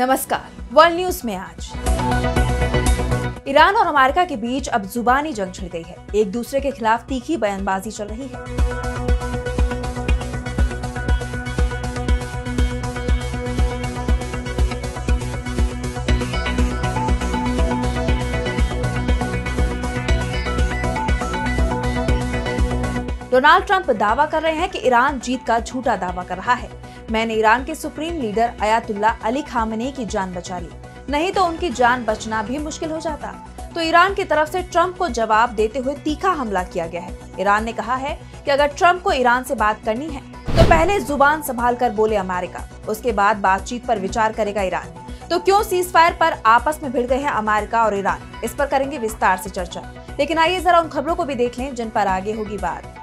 नमस्कार, world news में आज ईरान और अमेरिका के बीच अब जुबानी जंग छिड़ गई है। एक दूसरे के खिलाफ तीखी बयानबाजी चल रही है। डोनाल्ड ट्रंप दावा कर रहे हैं कि ईरान जीत का झूठा दावा कर रहा है। मैंने ईरान के supreme leader Ayatollah Ali Khamenei की जान बचा ली, नहीं तो उनकी जान बचना भी मुश्किल हो जाता। तो ईरान की तरफ से ट्रंप को जवाब देते हुए तीखा हमला किया गया है। ईरान ने कहा है कि अगर ट्रंप को ईरान से बात करनी है तो पहले जुबान संभाल कर बोले अमेरिका, उसके बाद बातचीत पर विचार करेगा ईरान। तो क्यों सीजफायर पर आपस में भिड़ गए हैं अमेरिका और ईरान, इस पर करेंगे विस्तार से चर्चा। लेकिन आइए जरा उन खबरों को भी देख लें जिन पर आगे होगी बात।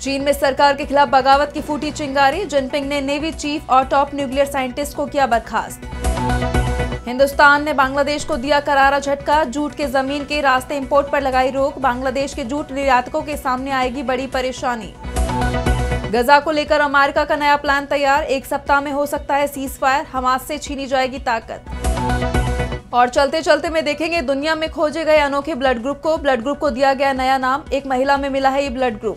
चीन में सरकार के खिलाफ बगावत की फूटी चिंगारी, जिनपिंग ने नेवी चीफ और टॉप न्यूक्लियर साइंटिस्ट को किया बर्खास्त। हिंदुस्तान ने बांग्लादेश को दिया करारा झटका, जूट के जमीन के रास्ते इंपोर्ट पर लगाई रोक, बांग्लादेश के जूट निर्यातकों के सामने आएगी बड़ी परेशानी। गजा को लेकर अमेरिका का नया प्लान तैयार, एक सप्ताह में हो सकता है सीजफायर, हमास से छीनी जाएगी ताकत। और चलते चलते में देखेंगे दुनिया में खोजे गए अनोखे ब्लड ग्रुप को दिया गया नया नाम, एक महिला में मिला है ये ब्लड ग्रुप।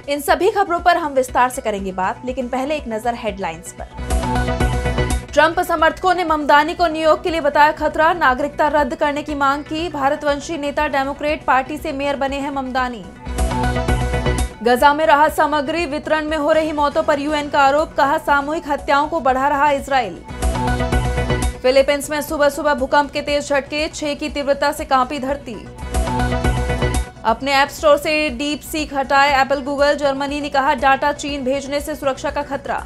इन सभी खबरों पर हम विस्तार से करेंगे बात, लेकिन पहले एक नजर हेडलाइंस पर। ट्रंप समर्थकों ने ममदानी को न्यूयॉर्क के लिए बताया खतरा, नागरिकता रद्द करने की मांग की। भारतवंशी नेता डेमोक्रेट पार्टी से मेयर बने हैं ममदानी। गजा में राहत सामग्री वितरण में हो रही मौतों पर यूएन का आरोप, कहा सामूहिक हत्याओं को बढ़ा रहा इजराइल। फिलीपींस में सुबह सुबह भूकंप के तेज झटके, 6 की तीव्रता से कांपी धरती। अपने ऐप स्टोर से डीप सीक हटाए एप्पल गूगल, जर्मनी ने कहा डाटा चीन भेजने से सुरक्षा का खतरा।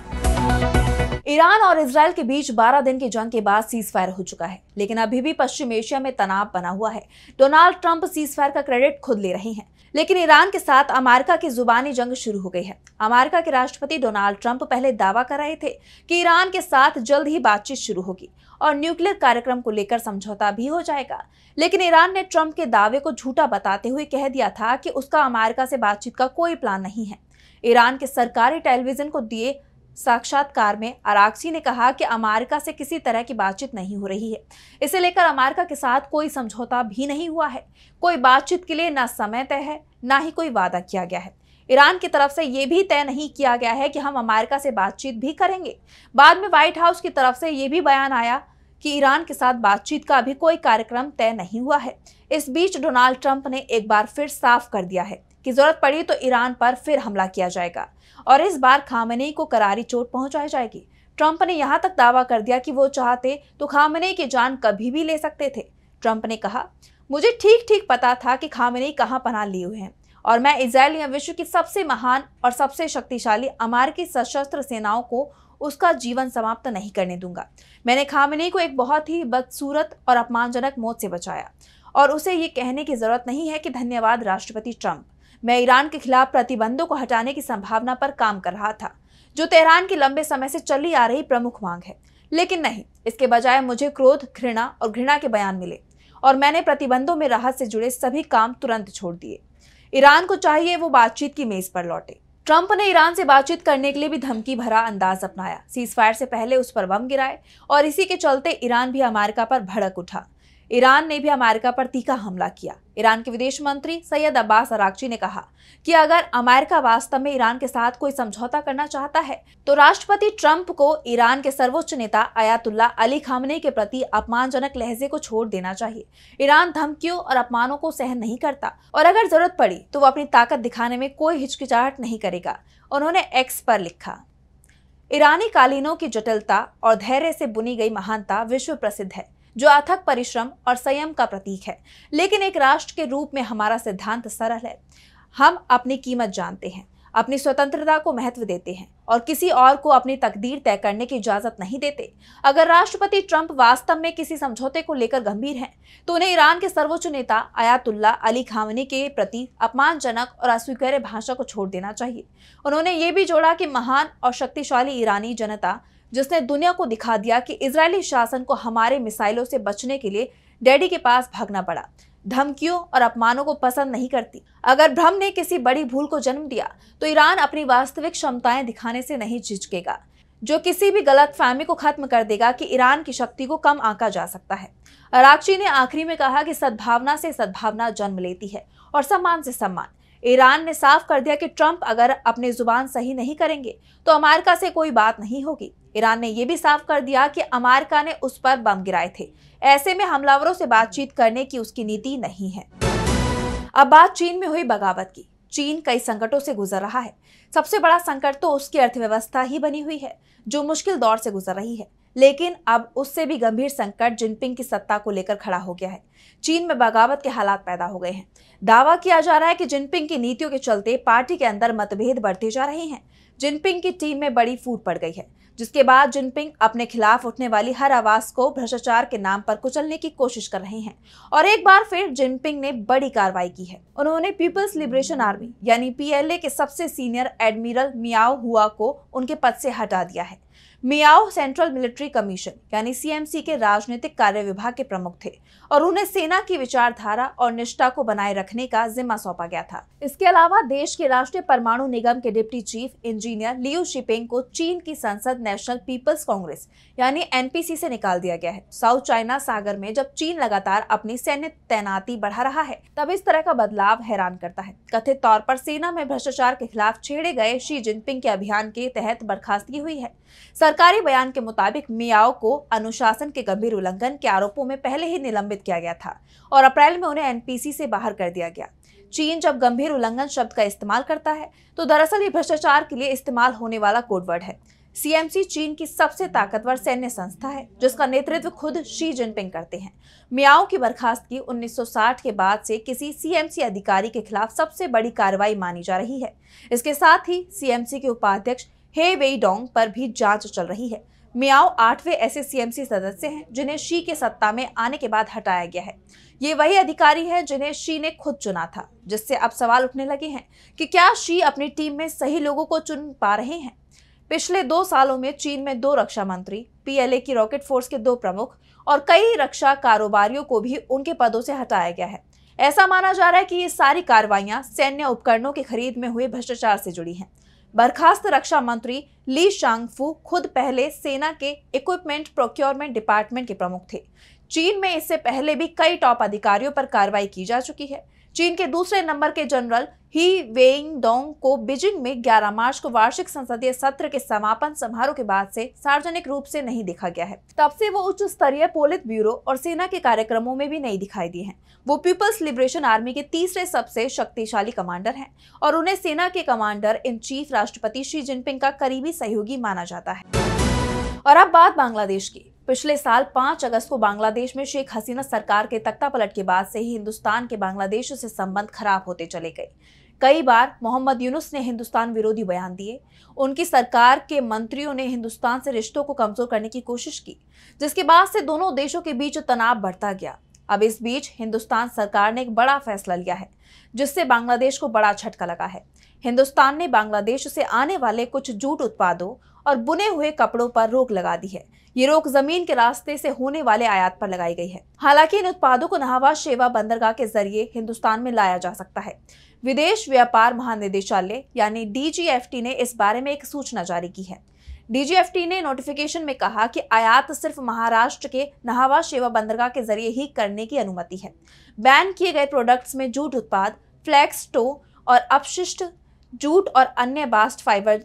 ईरान और इजराइल के बीच 12 दिन की जंग के बाद सीजफायर हो चुका है, लेकिन अभी भी पश्चिम एशिया में तनाव बना हुआ है। डोनाल्ड ट्रंप सीजफायर का क्रेडिट खुद ले रहे हैं, लेकिन ईरान के साथ अमेरिका की जुबानी जंग शुरू हो गई है। अमेरिका के राष्ट्रपति डोनाल्ड ट्रंप पहले दावा कर रहे थे कि ईरान के साथ जल्द ही बातचीत शुरू होगी और न्यूक्लियर कार्यक्रम को लेकर समझौता भी हो जाएगा, लेकिन ईरान ने ट्रंप के दावे को झूठा बताते हुए कह दिया था कि उसका अमेरिका से बातचीत का कोई प्लान नहीं है। ईरान के सरकारी टेलीविजन को दिए साक्षात्कार में अराक्ची ने कहा कि अमेरिका से किसी तरह की बातचीत नहीं हो रही है, इसे लेकर अमेरिका के साथ कोई समझौता भी नहीं हुआ है। कोई बातचीत के लिए ना समय तय है, ना ही कोई वादा किया गया है। ईरान की तरफ से यह भी तय नहीं किया गया है कि हम अमेरिका से बातचीत भी करेंगे। बाद में व्हाइट हाउस की तरफ से यह भी बयान आया कि ईरान के साथ बातचीत का अभी कोई कार्यक्रम तय नहीं हुआ है। इस बीच डोनाल्ड ट्रंप ने एक बार फिर साफ कर दिया है कि जरूरत पड़ी तो ईरान पर फिर हमला किया जाएगा और इस बार खामेनी को करारी चोट पहुंचाई जाएगी। ट्रंप ने यहां तक दावा कर दिया कि वो चाहते तो खामेनी की जान कभी भी ले सकते थे। ट्रंप ने कहा, मुझे ठीक ठीक पता था कि खामेनी कहां पनाह लिए हुए हैं और मैं इजराइल या विश्व की सबसे महान और सबसे शक्तिशाली अमेरिकी सशस्त्र सेनाओं को उसका जीवन समाप्त नहीं करने दूंगा। मैंने खामेनी को एक बहुत ही बदसूरत और अपमानजनक मौत से बचाया और उसे ये कहने की जरूरत नहीं है कि धन्यवाद राष्ट्रपति ट्रंप। मैं ईरान के खिलाफ प्रतिबंधों को हटाने की संभावना पर काम कर रहा था, जो तेहरान की लंबे समय से चली आ रही प्रमुख मांग है, लेकिन नहीं, इसके बजाय मुझे क्रोध, घृणा के बयान मिले और मैंने प्रतिबंधों में राहत से जुड़े सभी काम तुरंत छोड़ दिए। ईरान को चाहिए वो बातचीत की मेज पर लौटे। ट्रंप ने ईरान से बातचीत करने के लिए भी धमकी भरा अंदाज अपनाया, सीजफायर से पहले उस पर बम गिराए और इसी के चलते ईरान भी अमेरिका पर भड़क उठा। ईरान ने भी अमेरिका पर तीखा हमला किया। ईरान के विदेश मंत्री सैयद अब्बास अराक्ची ने कहा कि अगर अमेरिका वास्तव में ईरान के साथ कोई समझौता करना चाहता है तो राष्ट्रपति ट्रंप को ईरान के सर्वोच्च नेता अयातुल्ला अली खामेनी के प्रति अपमानजनक लहजे को छोड़ देना चाहिए। ईरान धमकियों और अपमानों को सहन नहीं करता और अगर जरूरत पड़ी तो वो अपनी ताकत दिखाने में कोई हिचकिचाहट नहीं करेगा, उन्होंने एक्स पर लिखा। ईरानी कालीनों की जटिलता और धैर्य से बुनी गई महानता विश्व प्रसिद्ध है, जो अथक परिश्रम और संयम का प्रतीक है। लेकिन एक राष्ट्र के रूप में हमारा सिद्धांत सरल है, हम अपनी कीमत जानते हैं, अपनी स्वतंत्रता को महत्व देते हैं और किसी और को अपनी तकदीर तय करने की इजाजत नहीं देते। अगर राष्ट्रपति ट्रंप वास्तव में किसी समझौते को लेकर गंभीर हैं, तो उन्हें ईरान के सर्वोच्च नेता अयातुल्ला अली खामेनी के प्रति अपमानजनक और अस्वीकार्य भाषा को छोड़ देना चाहिए। उन्होंने ये भी जोड़ा कि महान और शक्तिशाली ईरानी जनता, जिसने दुनिया को दिखा दिया कि इजरायली शासन को हमारे मिसाइलों से बचने के लिए डैडी के पास भागना पड़ा, धमकियों और अपमानों को पसंद नहीं करती। अगर भ्रम ने किसी बड़ी भूल को जन्म दिया तो ईरान अपनी वास्तविक क्षमताएं दिखाने से नहीं झिझकेगा। जो किसी भी गलतफहमी को खत्म कर देगा कि ईरान की शक्ति को कम आंका जा सकता है। अरागची ने आखिरी में कहा कि सद्भावना से सद्भावना जन्म लेती है और सम्मान से सम्मान। ईरान ने साफ कर दिया कि ट्रंप अगर अपनी जुबान सही नहीं करेंगे तो अमेरिका से कोई बात नहीं होगी। ईरान ने यह भी साफ कर दिया कि अमेरिका ने उस पर बम गिराए थे, ऐसे में हमलावरों से बातचीत करने की उसकी नीति नहीं है। अब बात चीन में हुई बगावत की। चीन कई संकटों से गुजर रहा है। सबसे बड़ा संकट तो उसकी अर्थव्यवस्था ही बनी हुई है, जो मुश्किल दौर से गुजर रही है। लेकिन अब उससे भी गंभीर संकट जिनपिंग की सत्ता को लेकर खड़ा हो गया है। चीन में बगावत के हालात पैदा हो गए हैं। दावा किया जा रहा है कि जिनपिंग की नीतियों के चलते पार्टी के अंदर मतभेद बढ़ते जा रहे हैं। जिनपिंग की टीम में बड़ी फूट पड़ गई है, जिसके बाद जिनपिंग अपने खिलाफ उठने वाली हर आवाज को भ्रष्टाचार के नाम पर कुचलने की कोशिश कर रहे हैं। और एक बार फिर जिनपिंग ने बड़ी कार्रवाई की है। उन्होंने पीपल्स लिबरेशन आर्मी यानी पीएलए के सबसे सीनियर एडमिरल मियाओ हुआ को उनके पद से हटा दिया है। मियाओ सेंट्रल मिलिट्री कमीशन यानी सीएमसी के राजनीतिक कार्य विभाग के प्रमुख थे और उन्हें सेना की विचारधारा और निष्ठा को बनाए रखने का जिम्मा सौंपा गया था। इसके अलावा देश के राष्ट्रीय परमाणु निगम के deputy chief engineer Liu shipping को चीन की संसद नेशनल पीपल्स कांग्रेस यानी एनपीसी से निकाल दिया गया है। साउथ चाइना सागर में जब चीन लगातार अपनी सैन्य तैनाती बढ़ा रहा है, तब इस तरह का बदलाव हैरान करता है। कथित तौर पर सेना में भ्रष्टाचार के खिलाफ छेड़े गए शी जिनपिंग के अभियान के तहत बर्खास्तगी हुई है। सरकारी बयान के मुताबिक मियाओ को अनुशासन के गंभीर उल्लंघन के आरोपों में पहले ही निलंबित किया गया था और अप्रैल में उन्हें एनपीसी से बाहर कर दिया गया। चीन जब गंभीर उल्लंघन शब्द का इस्तेमाल करता है तो दरअसल ये भ्रष्टाचार के लिए इस्तेमाल होने वाला कोडवर्ड है। सीएमसी चीन की सबसे ताकतवर सैन्य संस्था है, जिसका नेतृत्व खुद शी जिनपिंग करते हैं। मियाओ की बर्खास्तगी 1960 के बाद से किसी सीएमसी अधिकारी के खिलाफ सबसे बड़ी कार्रवाई मानी जा रही है। इसके साथ ही सीएमसी के उपाध्यक्ष हे वेईडोंग पर भी जांच चल रही है। मियाओ 8वें ऐसे सीएमसी सदस्य हैं जिन्हें शी के सत्ता में आने के बाद हटाया गया है। ये वही अधिकारी हैं जिन्हें शी ने खुद चुना था, जिससे अब सवाल उठने लगे हैं कि क्या शी अपनी टीम में सही लोगों को चुन पा रहे हैं। पिछले 2 सालों में चीन में 2 रक्षा मंत्री, पीएलए की रॉकेट फोर्स के 2 प्रमुख और कई रक्षा कारोबारियों को भी उनके पदों से हटाया गया है। ऐसा माना जा रहा है कि ये सारी कार्रवाइयां सैन्य उपकरणों की खरीद में हुए भ्रष्टाचार से जुड़ी हैं। बर्खास्त रक्षा मंत्री ली शांगफू खुद पहले सेना के इक्विपमेंट प्रोक्योरमेंट डिपार्टमेंट के प्रमुख थे। चीन में इससे पहले भी कई टॉप अधिकारियों पर कार्रवाई की जा चुकी है। चीन के दूसरे नंबर के जनरल ही वेईडोंग को बीजिंग में 11 मार्च को वार्षिक संसदीय सत्र के समापन समारोह के बाद से सार्वजनिक रूप से नहीं देखा गया है। तब से वो उच्च स्तरीय पोलित ब्यूरो और सेना के कार्यक्रमों में भी नहीं दिखाई दिए हैं। वो पीपल्स लिबरेशन आर्मी के तीसरे सबसे शक्तिशाली कमांडर हैं और उन्हें सेना के कमांडर इन चीफ राष्ट्रपति शी जिनपिंग का करीबी सहयोगी माना जाता है। और अब बात बांग्लादेश की। पिछले साल 5 अगस्त को बांग्लादेश में शेख हसीना सरकार के तख्तापलट के बाद से ही हिंदुस्तान के बांग्लादेश से संबंध खराब होते चले गए। कई बार मोहम्मद यूनुस ने हिंदुस्तान विरोधी बयान दिए। उनकी सरकार के मंत्रियों ने हिंदुस्तान से रिश्तों को कमजोर करने की कोशिश की, जिसके बाद से दोनों देशों के बीच तनाव बढ़ता गया। अब इस बीच हिंदुस्तान सरकार ने एक बड़ा फैसला लिया है, जिससे बांग्लादेश को बड़ा झटका लगा है। हिंदुस्तान ने बांग्लादेश से आने वाले कुछ जूट उत्पादों और बुने हुए कपड़ों पर रोक लगा दी है। ये रोक जमीन के रास्ते से होने वाले आयात पर लगाई गई है। हालांकि इन उत्पादों को नहावा शेवा बंदरगाह के जरिए हिंदुस्तान में लाया जा सकता है। विदेश व्यापार महानिदेशालय यानी डीजीएफटी ने इस बारे में एक सूचना जारी की है। डीजीएफटी ने नोटिफिकेशन में कहा कि आयात सिर्फ महाराष्ट्र के नहावा शेवा बंदरगाह के जरिए ही करने की अनुमति है। बैन किए गए प्रोडक्ट्स में जूट उत्पाद, फ्लैक्स टो और अपशिष्ट जूट और अन्य bast fibre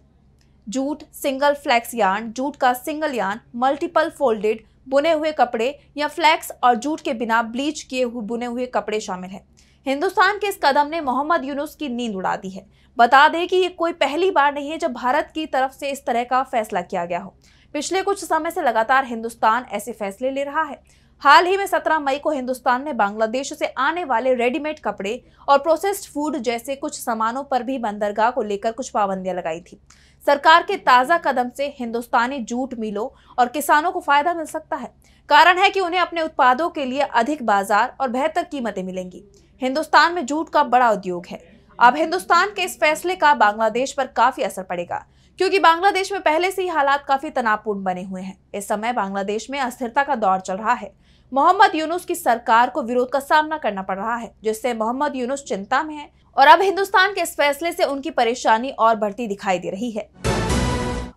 jute, single flax yarn, jute का सिंगल यार्न, मल्टीपल फोल्डेड बुने हुए कपड़े या फ्लैक्स और जूट के बिना ब्लीच किए हुए बुने हुए कपड़े शामिल हैं। हिंदुस्तान के इस कदम ने मोहम्मद यूनुस की नींद उड़ा दी है। बता दें कि ये कोई पहली बार नहीं है जब भारत की तरफ से इस तरह का फैसला किया गया हो। पिछले कुछ समय से लगातार हिंदुस्तान ऐसे फैसले ले रहा है। हाल ही में 17 मई को हिंदुस्तान ने बांग्लादेश से आने वाले रेडीमेड कपड़े और प्रोसेस्ड फूड जैसे कुछ सामानों पर भी बंदरगाह को लेकर कुछ पाबंदियां लगाई थी। सरकार के ताजा कदम से हिंदुस्तानी जूट मिलों और किसानों को फायदा मिल सकता है। कारण है कि उन्हें अपने उत्पादों के लिए अधिक बाजार और बेहतर कीमतें मिलेंगी। हिंदुस्तान में जूट का बड़ा उद्योग है। अब हिंदुस्तान के इस फैसले का बांग्लादेश पर काफी असर पड़ेगा, क्योंकि बांग्लादेश में पहले से ही हालात काफी तनावपूर्ण बने हुए हैं। इस समय बांग्लादेश में अस्थिरता का दौर चल रहा है। मोहम्मद यूनुस की सरकार को विरोध का सामना करना पड़ रहा है, जिससे मोहम्मद यूनुस चिंता में है और अब हिंदुस्तान के इस फैसले से उनकी परेशानी और बढ़ती दिखाई दे रही है।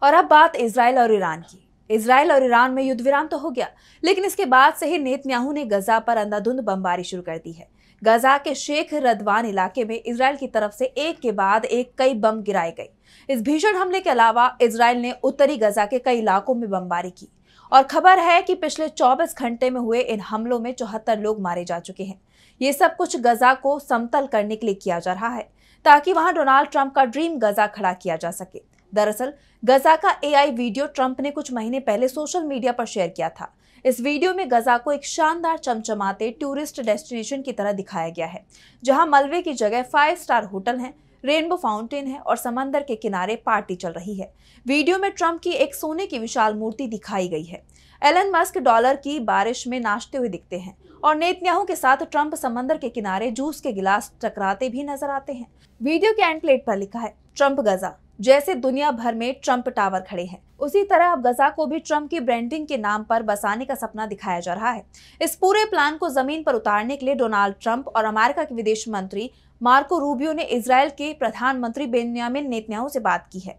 और अब बात इजराइल और ईरान की। इजराइल और ईरान में युद्ध विराम तो हो गया, लेकिन इसके बाद से ही नेतन्याहू ने गजा पर अंधाधुंध बमबारी शुरू कर दी है। गजा के शेख रदवान इलाके में इजराइल की तरफ से एक के बाद एक कई बम गिराए गए। इस भीषण हमले के अलावा इजराइल ने उत्तरी गजा के कई इलाकों में बमबारी की और खबर है कि पिछले 24 घंटे में हुए इन हमलों में 74 लोग मारे जा चुके हैं। ये सब कुछ गजा को समतल करने के लिए किया जा रहा है, ताकि वहां डोनाल्ड ट्रंप का ड्रीम गजा खड़ा किया जा सके। दरअसल गजा का एआई वीडियो ट्रंप ने कुछ महीने पहले सोशल मीडिया पर शेयर किया था। इस वीडियो में गजा को एक शानदार चमचमाते टूरिस्ट डेस्टिनेशन की तरह दिखाया गया है, जहां मलबे की जगह 5 स्टार होटल हैं, रेनबो फाउंटेन है और समंदर के किनारे पार्टी चल रही है। वीडियो में ट्रंप की एक सोने की विशाल मूर्ति दिखाई गई है। एलन मस्क डॉलर की बारिश में नाचते हुए दिखते हैं और नेतन्याहू के साथ ट्रंप समंदर के किनारे जूस के गिलास टकराते भी नजर आते हैं। वीडियो के एंड प्लेट पर लिखा है ट्रंप गजा। जैसे दुनिया भर में ट्रंप टावर खड़े हैं, उसी तरह अब गजा को भी ट्रंप की ब्रांडिंग के नाम पर बसाने का सपना दिखाया जा रहा है। इस पूरे प्लान को जमीन पर उतारने के लिए डोनाल्ड ट्रंप और अमेरिका के विदेश मंत्री मार्को रूबियो ने इजराइल के प्रधानमंत्री बेंजामिन नेतन्याहू से बात की है।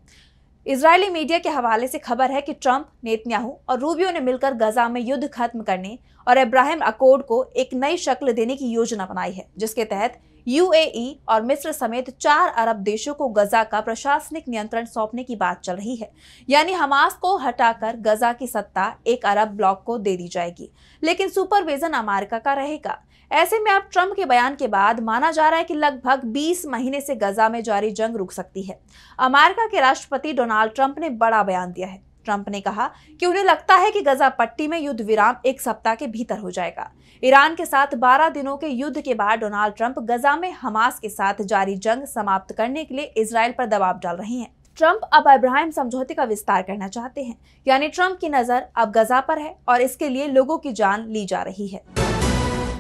इजरायली मीडिया के हवाले से खबर है कि ट्रंप, नेतन्याहू और रूबियो ने मिलकर गजा में युद्ध खत्म करने और अब्राहम अकॉर्ड को एक नई शक्ल देने की योजना बनाई है, जिसके तहत यूएई और मिस्र समेत 4 अरब देशों को गजा का प्रशासनिक नियंत्रण सौंपने की बात चल रही है। यानी हमास को हटाकर गजा की सत्ता एक अरब ब्लॉक को दे दी जाएगी, लेकिन सुपरविजन अमेरिका का रहेगा। ऐसे में अब ट्रंप के बयान के बाद माना जा रहा है कि लगभग 20 महीने से गजा में जारी जंग रुक सकती है। अमेरिका के राष्ट्रपति डोनाल्ड ट्रंप ने बड़ा बयान दिया है। ट्रंप ने कहा कि उन्हें लगता है कि गजा पट्टी में युद्ध विराम एक सप्ताह के भीतर हो जाएगा। ईरान के साथ 12 दिनों के युद्ध के बाद डोनाल्ड ट्रंप गजा में हमास के साथ जारी जंग समाप्त करने के लिए इजराइल पर दबाव डाल रहे हैं। ट्रंप अब अब्राहम समझौते का विस्तार करना चाहते हैं, यानी ट्रंप की नजर अब गजा पर है और इसके लिए लोगों की जान ली जा रही है।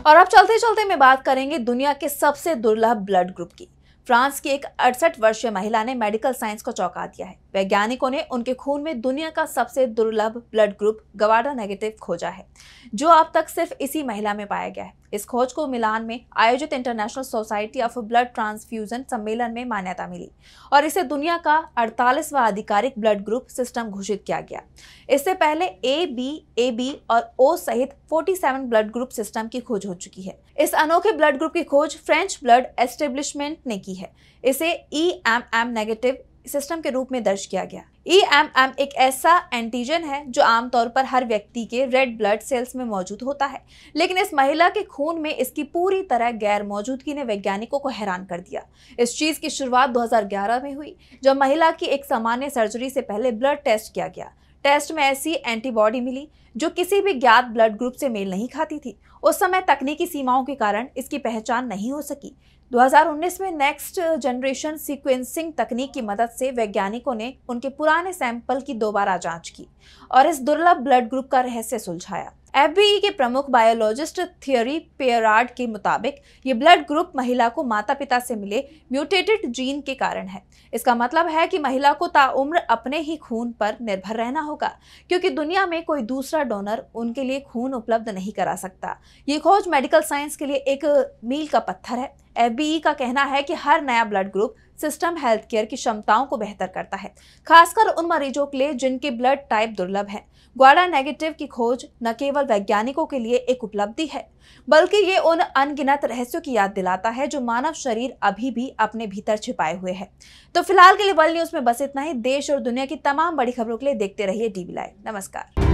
और अब चलते चलते मैं बात करेंगे दुनिया के सबसे दुर्लभ ब्लड ग्रुप की। फ्रांस की एक 68 वर्षीय महिला ने मेडिकल साइंस को चौंका दिया है। वैज्ञानिकों ने उनके खून में दुनिया का सबसे दुर्लभ ब्लड ग्रुप गवाडा नेगेटिव खोजा है, जो अब तक सिर्फ इसी महिला में पाया गया है। इस खोज को मिलान में आयोजित international society of blood transfusion सम्मेलन में मान्यता मिली और इसे दुनिया का 48वां आधिकारिक ब्लड ग्रुप सिस्टम घोषित किया गया। इससे पहले AB और O सहित 47 ब्लड ग्रुप सिस्टम की खोज हो चुकी है। इस अनोखे ब्लड ग्रुप की खोज फ्रेंच ब्लड एस्टेब्लिशमेंट ने की है। इसे EMM नेगेटिव सिस्टम के रूप में दर्ज किया गया। EMM एक ऐसा एंटीजन है जो आमतौर पर हर व्यक्ति के रेड ब्लड सेल्स में मौजूद होता है, लेकिन इस महिला के खून में इसकी पूरी तरह गैर मौजूदगी ने वैज्ञानिकों को हैरान कर दिया। इस चीज की शुरुआत 2011 में हुई, जब महिला की एक सामान्य सर्जरी से पहले ब्लड टेस्ट किया गया। टेस्ट में ऐसी एंटीबॉडी मिली जो किसी भी ज्ञात ब्लड ग्रुप से मेल नहीं खाती थी। उस समय तकनीकी सीमाओं के कारण इसकी पहचान नहीं हो सकी। 2019 में नेक्स्ट जनरेशन सीक्वेंसिंग तकनीक की मदद से वैज्ञानिकों ने उनके पुराने सैंपल की दोबारा जांच की और इस दुर्लभ ब्लड ग्रुप का रहस्य सुलझाया। FBI के प्रमुख बायोलॉजिस्ट थियरी पेयरार्ड के मुताबिक ये ब्लड ग्रुप महिला को माता पिता से मिले म्यूटेटेड जीन के कारण है। इसका मतलब है कि महिला को ताउम्र अपने ही खून पर निर्भर रहना होगा, क्योंकि दुनिया में कोई दूसरा डोनर उनके लिए खून उपलब्ध नहीं करा सकता। ये खोज मेडिकल साइंस के लिए एक मील का पत्थर है। FBI का कहना है कि हर नया blood group system health care की क्षमताओं को बेहतर करता है, खासकर उन मरीजों के लिए जिनके ब्लड टाइप दुर्लभ है। ग्वाडा नेगेटिव की खोज न केवल वैज्ञानिकों के लिए एक उपलब्धि है, बल्कि ये उन अनगिनत रहस्यों की याद दिलाता है जो मानव शरीर अभी भी अपने भीतर छिपाए हुए है। तो फिलहाल के लिए वर्ल्ड न्यूज में बस इतना ही। देश और दुनिया की तमाम बड़ी खबरों के लिए देखते रहिए DB लाइव। नमस्कार।